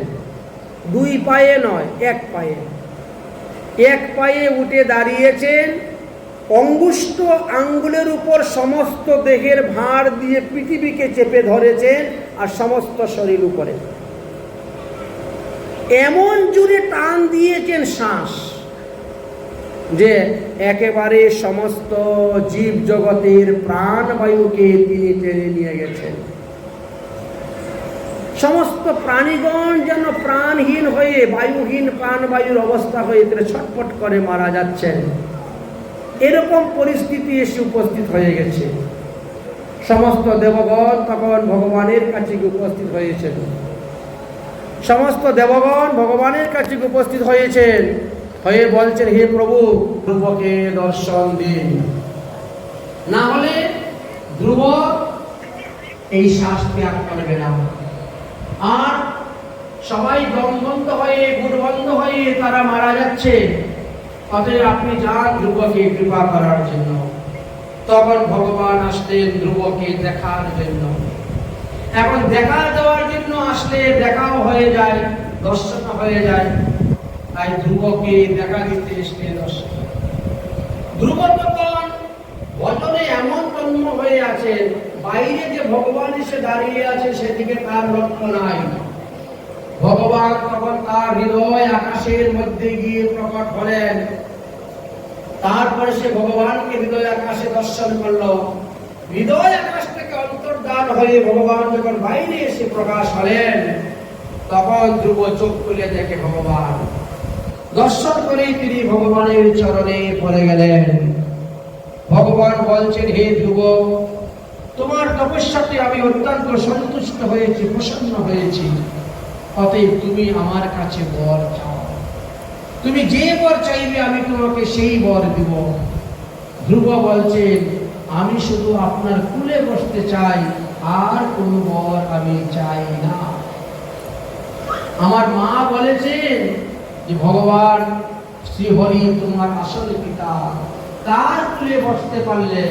A: 2 পায়ে নয়, 1 পায়ে। 1 পায়ে উঠে দাঁড়িয়েছেন, অঙ্গুষ্ঠ আঙ্গুলের উপর সমস্ত দেহের ভার দিয়ে পৃথিবীকে চেপে ধরেছেন আর সমস্ত শরীর উপরে এমন জোরে টান দিয়েছেন শ্বাস যে একেবারে সমস্ত জীব জগতের প্রাণবায়ুকে তিনি টেনে নিয়ে গেছেন। সমস্ত প্রাণীগণ যেন প্রাণহীন হয়ে বায়ুহীন প্রাণবায়ুর অবস্থা হয়ে ছটফট করে মারা যাচ্ছেন। এরকম পরিস্থিতি এসে উপস্থিত হয়ে গেছে। সমস্ত দেবগণ তখন ভগবানের কাছে উপস্থিত হয়েছেন। সমস্ত দেবগণ ভগবানের কাছে উপস্থিত হয়েছেন, হয়ে বলছেন, হে প্রভু, ধ্রুবকে দর্শন দিন, না হলে ধ্রুব এই শ্বাস ত্যাগ করবে না। আর সবাই দম বন্ধ হয়ে গুণ বন্ধ হয়ে তারা মারা যাচ্ছে, অতএব আপনি যান ধ্রুবকে কৃপা করার জন্য। তখন ভগবান আসলেন ধ্রুবকে দেখার জন্য। এখন দেখা দেওয়ার জন্য আসলে দেখাও হয়ে যায়, দর্শন হয়ে যায়। তাই ধ্রুবকে দেখা দিতে এসে দর্শন। ধ্রুব তখন ভজনে এমন তন্ম হয়ে আছে, বাইরে যে ভগবান এসে দাঁড়িয়ে আছে সেদিকে তার লক্ষ্য নাই। ভগবান তখন তার হৃদয় আকাশের মধ্যে গিয়ে প্রকট হলেন। তারপরে সে ভগবানকে হৃদয় আকাশে দর্শন করলো। হৃদয় আকাশ থেকে অন্তর্ধান হয়ে ভগবান যখন বাইরে এসে প্রকাশ হলেন, তখন ধ্রুব চোখ খুলে দেখে ভগবান। দর্শন করেই তিনি ভগবানের চরণে পড়ে গেলেন। ভগবান বলছেন, হে ধ্রুব, তোমার তপস্যাতে আমি অত্যন্ত সন্তুষ্ট হয়েছি, প্রসন্ন হয়েছি। অতএব তুমি আমার কাছে বর চাও। তুমি যে বর চাইবে আমি তোমাকে সেই বর দিব। ধ্রুব বলছেন, আমি শুধু আপনার কুলে বসতে চাই, আর কোনো বর আমি চাই না। আমার মা বলেছেন যে ভগবান শ্রীহরি তোমার আসল পিতা, তার কুলে বসতে পারলে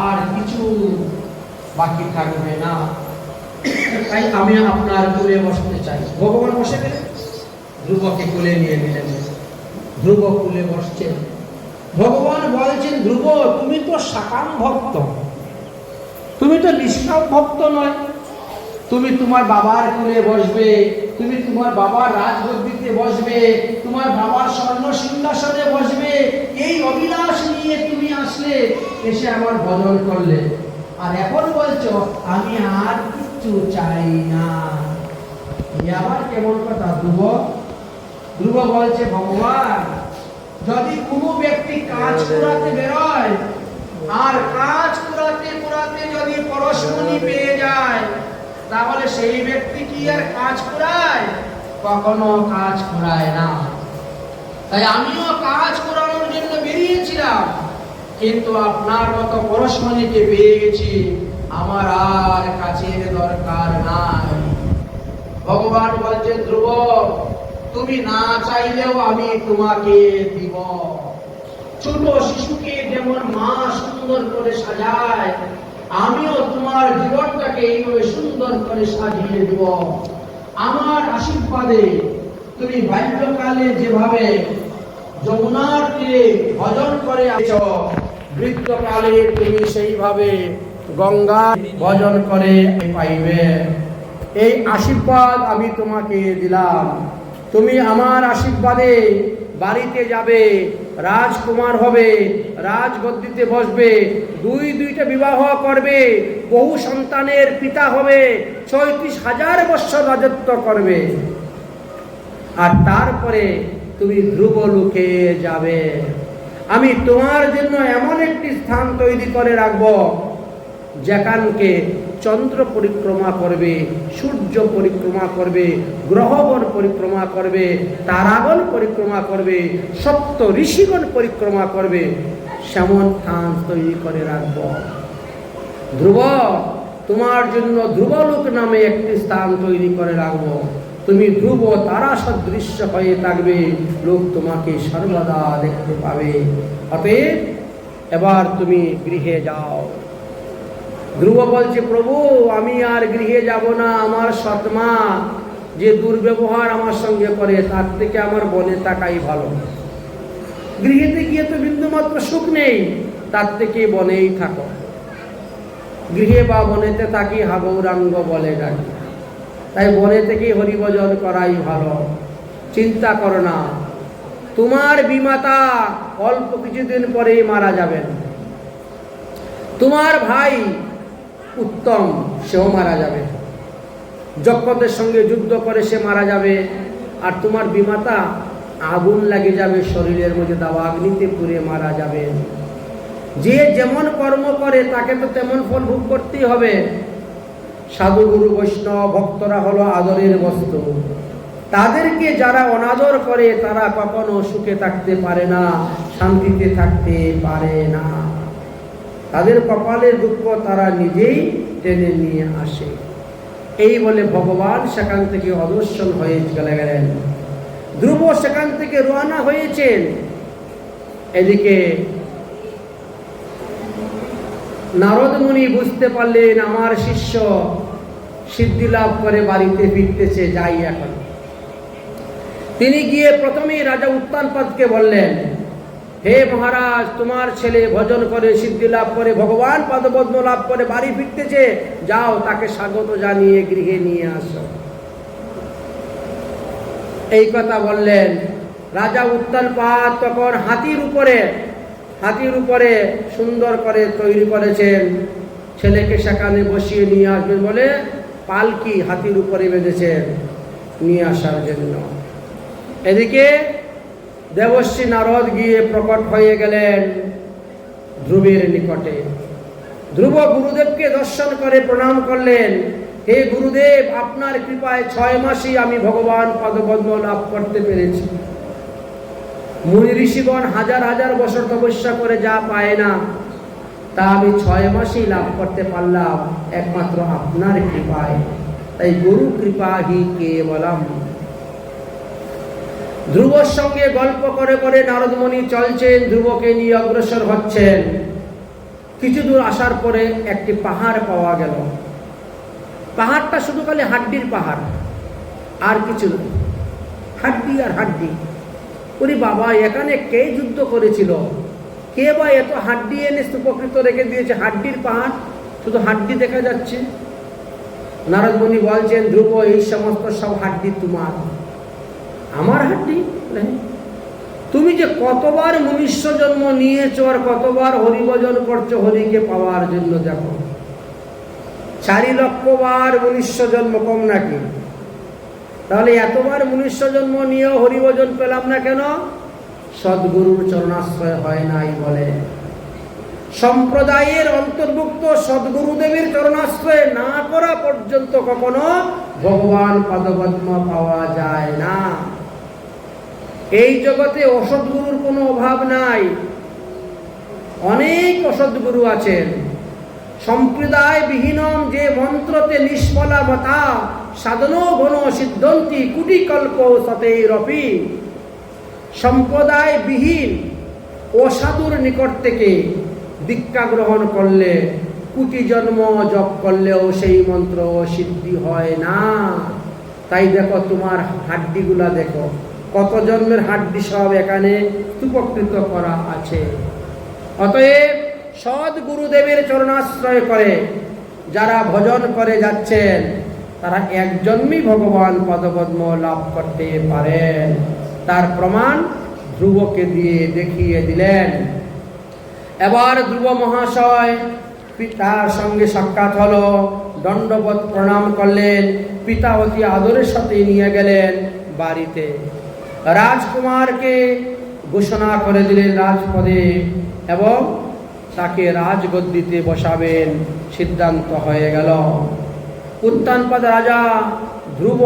A: আর কিছু বাকি থাকবে না। তাই আমি আপনার কুলে বসতে চাই। ভগবান বসে গেলেন, ধ্রুবকে কুলে নিয়ে নিলেন। ধ্রুব কুলে বসছেন। ভগবান বলছেন, ধ্রুব, তুমি তো সাকাম ভক্ত, তুমি তো নিষ্কাম ভক্ত নয়। তুমি তোমার বাবার কুলে বসবে, তুমি তোমার বাবার রাজগদ্দিতে বসবে, তোমার বাবার স্বর্ণ সিংহাসনে বসবে। এই অভিলাষ নিয়ে তুমি আসলে, এসে আমার ভজন করলে, আর এখন বলছো আমি আর কিছু চাই না। আবার কেমন কথা ধ্রুব? ধ্রুব বলছে, ভগবান, যদি কোনো ব্যক্তি কাজ করাতে বেরোয় আর কাজ করাতে করাতে যদি পরশমণি পেয়ে যায়, তাহলে সেই ব্যক্তি কি আর কাজ করায়? কখনো কাজ করায় না। তাই আমিও কাজ করানোর জন্য বেরিয়েছিলাম, কিন্তু আপনার মতো পরশমণিকে পেয়ে গেছি, আমার আর কাজের দরকার নাই। ভগবান বলছেন, ধ্রুব, তুমি না চাইলেও আমি তোমাকে দিব। ছোট শিশুকে যেমন মা সুন্দর করে সাজায়, আমিও তোমার জীবনটাকে এইভাবে সুন্দর করে সাজিয়ে দিব। আমার আশীর্বাদে তুমি বাল্যকালে যেভাবে যমুনার তীরে ভজন করে আছো, বৃদ্ধকালে তুমি সেইভাবে গঙ্গা ভজন করে পাইবে। এই আশীর্বাদ আমি তোমাকে দিলাম। তুমি আমার আশীর্বাদে বাড়িতে যাবে, রাজকুমার হবে, রাজগদ্দিতে বসবে, দুইটা বিবাহ করবে, বহু সন্তানের পিতা হবে, ৩৬,০০০ বৎসর রাজত্ব করবে। আর তারপরে তুমি ধ্রুবলোকে যাবে। আমি তোমার জন্য এমন একটি স্থান তৈরি করে রাখবো, যেখানকে চন্দ্র পরিক্রমা করবে, সূর্য পরিক্রমা করবে, গ্রহগণ পরিক্রমা করবে, তারাগণ পরিক্রমা করবে, সপ্ত ঋষিগণ পরিক্রমা করবে, সেমন স্থান তৈরি করে রাখব। ধ্রুব, তোমার জন্য ধ্রুবলোক নামে একটি স্থান তৈরি করে রাখবো। তুমি ধ্রুব তারা সদৃশ্য হয়ে থাকবে, লোক তোমাকে সর্বদা দেখতে পাবে। অতএব এবার তুমি গৃহে যাও। ধ্রুব বলছে, প্রভু আমি আর গৃহে যাব না। আমার সৎমা যে দুর্ব্যবহার আমার সঙ্গে করে, তার থেকে আমার বনে থাকাই ভালো। গৃহেতে গিয়ে তো বিন্দুমাত্র সুখ নেই, তার থেকে বনেই থাকো। গৃহে বা বনেতে থাকি হা গৌরাঙ্গ বলে ডাকি। তাই বনে থেকেই হরিভজন করাই ভালো। চিন্তা করো না, তোমার বিমাতা অল্প কিছুদিন পরেই মারা যাবেন। তোমার ভাই উত্তম সেও মারা যাবে, যক্ষতের সঙ্গে যুদ্ধ করে সে মারা যাবে। আর তোমার বিমাতা আগুন লাগে যাবে শরীরের মধ্যে, দাবাগ্নিতে পুড়ে মারা যাবে। যে যেমন কর্ম করে তাকে তো তেমন ফল ভোগ করতেই হবে। সাধু গুরু বৈষ্ণব ভক্তরা হলো আদরের বস্তু। তাদেরকে যারা অনাদর করে তারা কখনো সুখে থাকতে পারে না, শান্তিতে থাকতে পারে না। তাদের কপালের দুঃখ তারা নিজেই টেনে নিয়ে আসে। এই বলে ভগবান সেখান থেকে অদর্শন হয়ে চলে গেলেন। ধ্রুব সেখান থেকে রওনা হয়েছেন। এদিকে নারদ মুনি বুঝতে পারলেন আমার শিষ্য সিদ্ধি লাভ করে বাড়িতে ফিরতেছে, যাই এখন। তিনি গিয়ে প্রথমেই রাজা উত্তানপাদকে বললেন, হে মহারাজ, তোমার ছেলে ভজন করে সিদ্ধি লাভ করে ভগবান পাদপদ্ম লাভ করে বাড়ি ফিরতেছে, যাও তাকে স্বাগত জানিয়ে গৃহে নিয়ে আসো। এই কথা বললেন। রাজা উত্তানপাদ তখন হাতির উপরে সুন্দর করে তৈরি করেছেন, ছেলেকে সেখানে বসিয়ে নিয়ে আসবেন বলে পালকি হাতির উপরে বেঁধেছেন নিয়ে আসার জন্য। এদিকে দেবশ্রী নারদ গিয়ে প্রকট হয়ে গেলেন ধ্রুবের নিকটে। ধ্রুব গুরুদেবকে দর্শন করে প্রণাম করলেন, হে গুরুদেব, আপনার কৃপায় 6 মাসই আমি ভগবান পদপদ্ম লাভ করতে পেরেছি। মুনি ঋষিগণ হাজার হাজার বছর তপস্যা করে যা পায় না, তা আমি 6 মাসেই লাভ করতে পারলাম একমাত্র আপনার কৃপায়। তাই গুরু কৃপা হি কেবলম। ধ্রুবর সঙ্গে গল্প করে করে নারদমণি চলছেন, ধ্রুবকে নিয়ে অগ্রসর হচ্ছেন। কিছু দূর আসার পরে একটি পাহাড় পাওয়া গেল। পাহাড়টা শুধু খালি হাড্ডির পাহাড়, আর কিছু নয়, হাড্ডি আর হাড্ডি। ওরে বাবা, এখানে কে যুদ্ধ করেছিল, কে বা এত হাড্ডি এনে স্তূপকৃত রেখে দিয়েছে? হাড্ডির পাহাড়, শুধু হাড্ডি দেখা যাচ্ছে। নারদমণি বলছেন, ধ্রুব এই সমস্ত সব হাড্ডি তোমার? আমার হাড্ডি? তুমি যে কতবার মনুষ্য জন্ম নিয়েছ আর কতবার হরিভজন করছো হরিকে পাওয়ার জন্য। দেখো 4 লক্ষ বার মনুষ্য জন্ম, কম নাকি? তাহলে এতবার মনুষ্য জন্ম নিয়েও হরিভজন পেলাম না কেন? সদ্গুরুর চরণাশ্রয় হয় নাই বলে। সম্প্রদায়ের অন্তর্ভুক্ত সদ্গুরুদেবের চরণাশ্রয় না করা পর্যন্ত কখনো ভগবান পদপদ্ম পাওয়া যায় না। এই জগতে অসৎগুরুর কোনো অভাব নাই, অনেক অসৎগুরু আছেন। সম্প্রদায় বিহীনম যে মন্ত্রতে নিষ্ফলা মতা সাধনো ঘন সিদ্ধন্তি কুটিকল্প সতেরপি। সম্প্রদায় বিহীন অসাধুর নিকট থেকে দীক্ষা গ্রহণ করলে, কোটি জন্ম জপ করলেও সেই মন্ত্র সিদ্ধি হয় না। তাই দেখো তোমার হাড্ডিগুলা দেখো, কত জন্মের হাড্ডি সব এখানে স্তূপকৃত করা আছে। অতএব সৎ গুরুদেবের চরণাশ্রয় করে যারা ভজন করে যাচ্ছেন, তারা এক জন্মেই ভগবান পদপদ্ম লাভ করতে পারেন। তার প্রমাণ ধ্রুবকে দিয়ে দেখিয়ে দিলেন। এবার ধ্রুব মহাশয় পিতার সঙ্গে সাক্ষাৎ হলো, দণ্ডবত প্রণাম করলেন। পিতা অতি আদরের সাথে নিয়ে গেলেন বাড়িতে। রাজকুমারকে ঘোষণা করে দিলেন রাজপদে এবং তাকে রাজগদ্দিতে বসাবেন, সিদ্ধান্ত হয়ে গেল। উত্তানপাদ রাজা ধ্রুব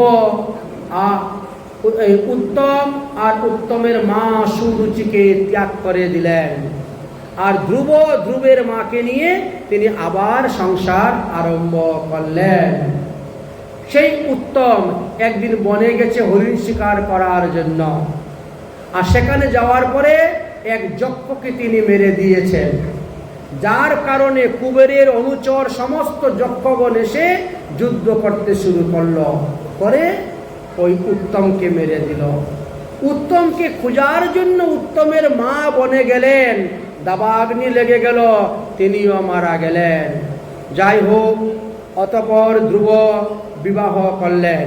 A: উত্তম আর উত্তমের মা সুরুচিকে ত্যাগ করে দিলেন। আর ধ্রুবের মাকে নিয়ে তিনি আবার সংসার আরম্ভ করলেন। সেই উত্তম একদিন বনে গেছে হরিণ শিকার করার জন্য, আর সেখানে যাওয়ার পরে এক যক্ষকে তিনি মেরে দিয়েছেন, যার কারণে কুবেরের অনুচর সমস্ত যক্ষগণ এসে যুদ্ধ করতে শুরু করলো, করে ওই উত্তমকে মেরে দিল। উত্তমকে খোঁজার জন্য উত্তমের মা বনে গেলেন, দাবাগ্নি লেগে গেল, তিনিও মারা গেলেন। যাই হোক, অতঃপর ধ্রুব বিবাহ করলেন।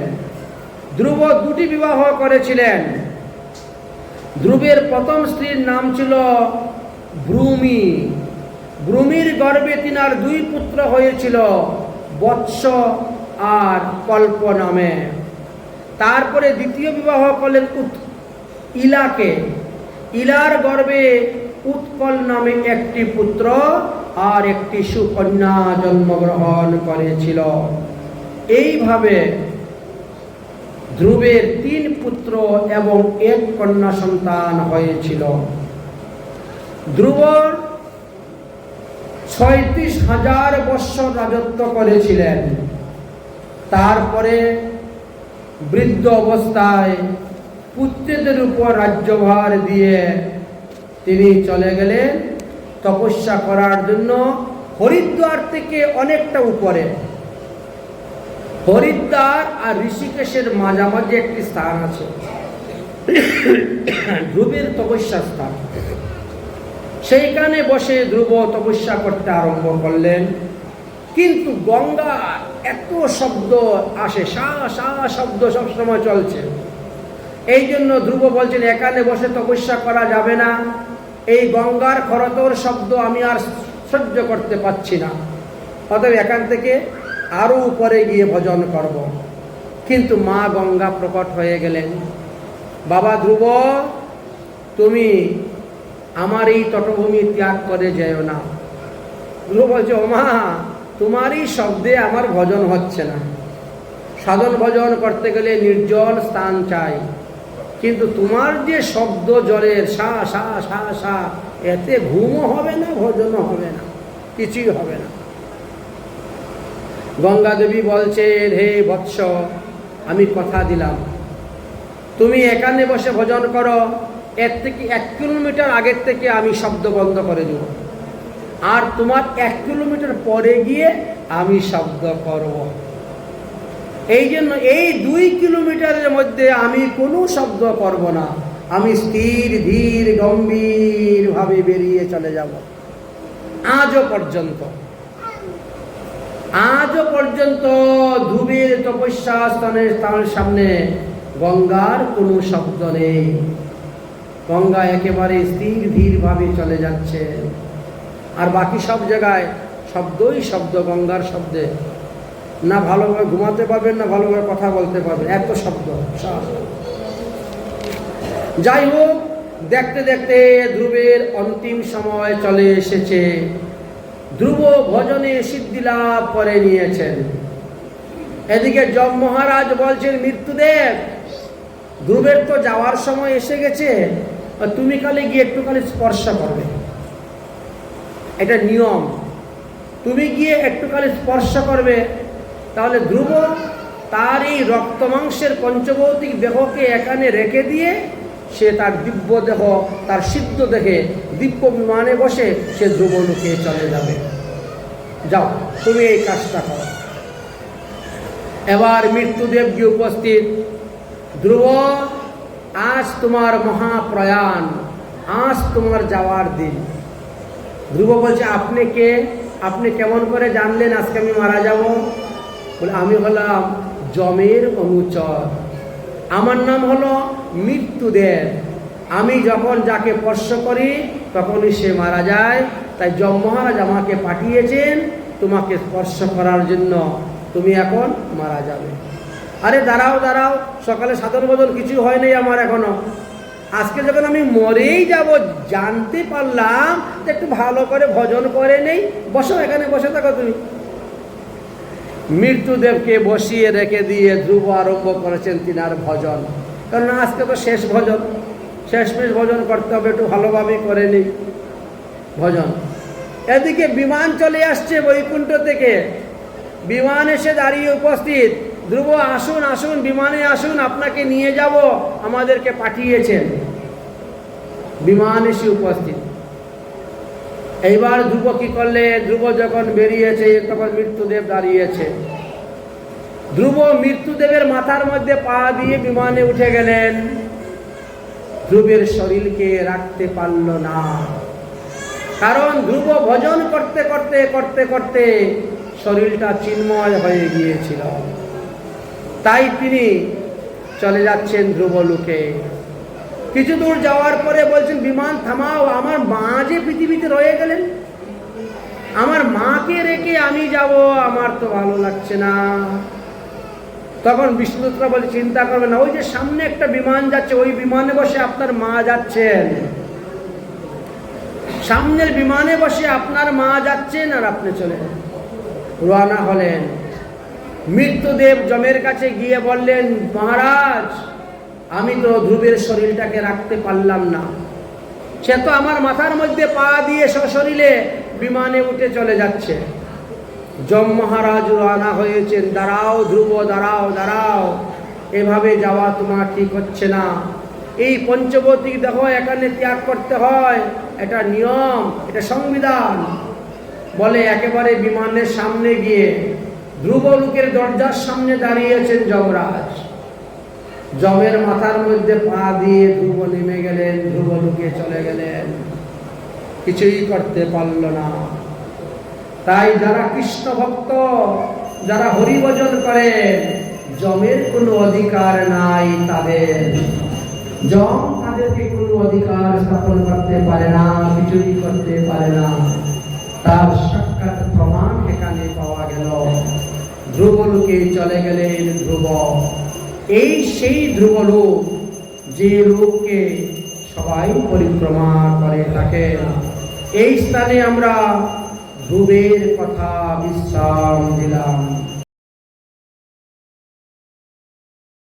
A: ধ্রুব দুটি বিবাহ করেছিলেন। ধ্রুবের প্রথম স্ত্রীর নাম ছিল ভ্রূমি। ভ্রূমির গর্ভে তিনার দুই পুত্র হয়েছিল, বৎস আর কল্প নামে। তারপরে দ্বিতীয় বিবাহ করলেন ইলাকে। ইলার গর্ভে উৎপল নামে একটি পুত্র আর একটি সুকন্যা জন্মগ্রহণ করেছিল। এইভাবে ধ্রুবের 3 পুত্র এবং 1 কন্যা সন্তান হয়েছিল। ধ্রুব 36,000 বৎসর রাজত্ব করেছিলেন। তারপরে বৃদ্ধ অবস্থায় পুত্রদের উপর রাজ্যভার দিয়ে তিনি চলে গেলেন তপস্যা করার জন্য হরিদ্বার থেকে অনেকটা উপরে। হরিদ্বার আর ঋষিকেশের মাঝামাঝি একটি স্থান আছে, ধ্রুবের তপস্যা স্থান। সেইখানে বসে ধ্রুব তপস্যা করতে আরম্ভ করলেন। কিন্তু গঙ্গা এত শব্দ আসে, সা সা শব্দ সবসময় চলছে। এই জন্য ধ্রুব বলছেন এখানে বসে তপস্যা করা যাবে না, এই গঙ্গার খরতর শব্দ আমি আর সহ্য করতে পারছি না, অতএব এখান থেকে আরো উপরে গিয়ে ভজন করব। কিন্তু মা গঙ্গা প্রকট হয়ে গেলেন, বাবা ধ্রুব, তুমি আমার এই তটভূমি ত্যাগ করে যেও না। ধ্রুব বলছে, ও মা, তোমারই শব্দে আমার ভজন হচ্ছে না। সাধন ভজন করতে গেলে নির্জল স্থান চাই, কিন্তু তোমার যে শব্দ জলের সা সা সা সা, এতে ঘুমও হবে না, ভজনও হবে না, কিছুই হবে না। গঙ্গা দেবী বলছেন, হে বৎস, আমি কথা দিলাম, তুমি এখানে বসে ভজন করো, এর থেকে 1 কিলোমিটার আগের থেকে আমি শব্দ বন্ধ করে দেব, আর তোমার 1 কিলোমিটার পরে গিয়ে আমি শব্দ করব। এই জন্য এই 2 কিলোমিটারের মধ্যে আমি কোনো শব্দ করব না, আমি স্থির ধীর গম্ভীর ভাবে বেরিয়ে চলে যাব। আজও পর্যন্ত ধ্রুবের তপস্যা স্থানের সামনে গঙ্গার কোনো শব্দ নেই। গঙ্গা একেবারে স্থির ধীর ভাবে চলে যাচ্ছে, আর বাকি সব জায়গায় শব্দই শব্দ। গঙ্গার শব্দে না ভালোভাবে ঘুমাতে পারবেন, না ভালোভাবে কথা বলতে পারবেন, এত শব্দ। যাই হোক, দেখতে দেখতে ধ্রুবের অন্তিম সময় চলে এসেছে। ধ্রুব ভজনে সিদ্ধি লাভ করে নিয়েছেন। এদিকে যম মহারাজ বলছেন, মৃত্যুদেব, ধ্রুবের তো যাওয়ার সময় এসে গেছে, তুমি খালি গিয়ে একটুখানি স্পর্শ করবে, এটা নিয়ম। তুমি গিয়ে একটুখানি স্পর্শ করবে, তাহলে ধ্রুব তার এই রক্ত মাংসের পঞ্চভৌতিক দেহকে এখানে রেখে দিয়ে সে তার দিব্য দেহ, তার সিদ্ধ দেখে দিব্য বিমানে বসে সে ধ্রুব লোকে চলে যাবে। যাও, তুমি এই কাজটা করো। এবার মৃত্যুদেব গিয়ে উপস্থিত। ধ্রুব, আজ তোমার মহাপ্রয়াণ, আজ তোমার যাওয়ার দিন। ধ্রুব বলছে, আপনি কে? আপনি কেমন করে জানলেন আজকে আমি মারা যাব? বলে, আমি হলাম যমের অনুচর, আমার নাম হলো মৃত্যুদেব। আমি যখন যাকে স্পর্শ করি তখনই সে মারা যায়, তাই যম মহারাজ আমাকে পাঠিয়েছেন তোমাকে স্পর্শ করার জন্য, তুমি এখন মারা যাবে। আরে দাঁড়াও দাঁড়াও, সকালে সাধন ভজন কিছু হয়নি আমার এখনো। আজকে যখন আমি মরেই যাব জানতে পারলাম, একটু ভালো করে ভজন করে নেই, বসো, এখানে বসে থাকো তুমি। মৃত্যুদেবকে বসিয়ে রেখে দিয়ে ধ্রুব আরম্ভ করেছেন তিনার ভজন। কারণ আজকে তো শেষ ভজন, শেষমেশ ভজন করতে হবে, একটু ভালোভাবে করে নেই। ভজন। এদিকে বিমান চলে আসছে বৈকুণ্ঠ থেকে, বিমান এসে দাঁড়িয়ে উপস্থিত, ধ্রুব আসুন আসুন, বিমানে আসুন, আপনাকে নিয়ে যাব, আমাদেরকে পাঠিয়েছেন। বিমান এসে উপস্থিত। এইবার ধ্রুব কি করলে? ধ্রুব যখন বেরিয়েছে তখন মৃত্যুদেব দাঁড়িয়েছে। ধ্রুব মৃত্যুদেবের মাথার মধ্যে পা দিয়ে বিমানে উঠে গেলেন। ধ্রুবের শরীরকে রাখতে পারল না, কারণ ধ্রুব ভজন করতে করতে করতে করতে শরীরটা চিন্ময় হয়ে গিয়েছিল। তাই তিনি চলে যাচ্ছেন ধ্রুবলোকে। কিছু দূর যাওয়ার পরে বলছেন, বিমান থামাও, আমার মা যে পৃথিবীতে রয়ে গেলেন, আমার মাকে রেখে আমি যাব, আমার তো ভালো লাগছে না। তখন বিষ্ণুদত্তরা বলে, চিন্তা করবেন না, ওই যে সামনে একটা বিমান যাচ্ছে, ওই বিমানে বসে আপনার মা যাচ্ছেন, সামনের বিমানে বসে আপনার মা যাচ্ছেন আর আপনি চলে রওনা হলেন। মৃত্যুদেব যমের কাছে গিয়ে বললেন, মহারাজ, আমি তো ধ্রুবের শরীরটাকে রাখতে পারলাম না, সে তো আমার মাথার মধ্যে পা দিয়ে সশরীরে বিমানে উঠে চলে যাচ্ছে। যম মহারাজ রওনা হয়েছেন, দাঁড়াও ধ্রুব, দাঁড়াও দাঁড়াও, এভাবে যাওয়া তোমার ঠিক হচ্ছে না, এই পঞ্চবতী দেহ এখানে ত্যাগ করতে হয়, এটা নিয়ম, এটা সংবিধান। বলে একেবারে বিমানের সামনে গিয়ে ধ্রুবলোকের দরজার সামনে দাঁড়িয়েছেন যমরাজ। যমের মাথার মধ্যে পা দিয়ে ধ্রুব নেমে গেলেন, ধ্রুবলোকে চলে গেলেন, কিছুই করতে পারল না। তাই যারা কৃষ্ণ ভক্ত, যারা হরিভজন করেন, যমের কোনো অধিকার নাই তাদের। যম তাদেরকে কোনো অধিকার স্থাপন করতে পারে না, কিছুই করতে পারে না। তার সাক্ষাৎ প্রমাণ এখানে পাওয়া গেল। ধ্রুবলোকে চলে গেলেন ধ্রুব। এই সেই ধ্রুবলোক, যে লোককে সবাই পরিক্রমা করে থাকে। এই স্থানে আমরা ধ্রুবের কথা বিশ্বাস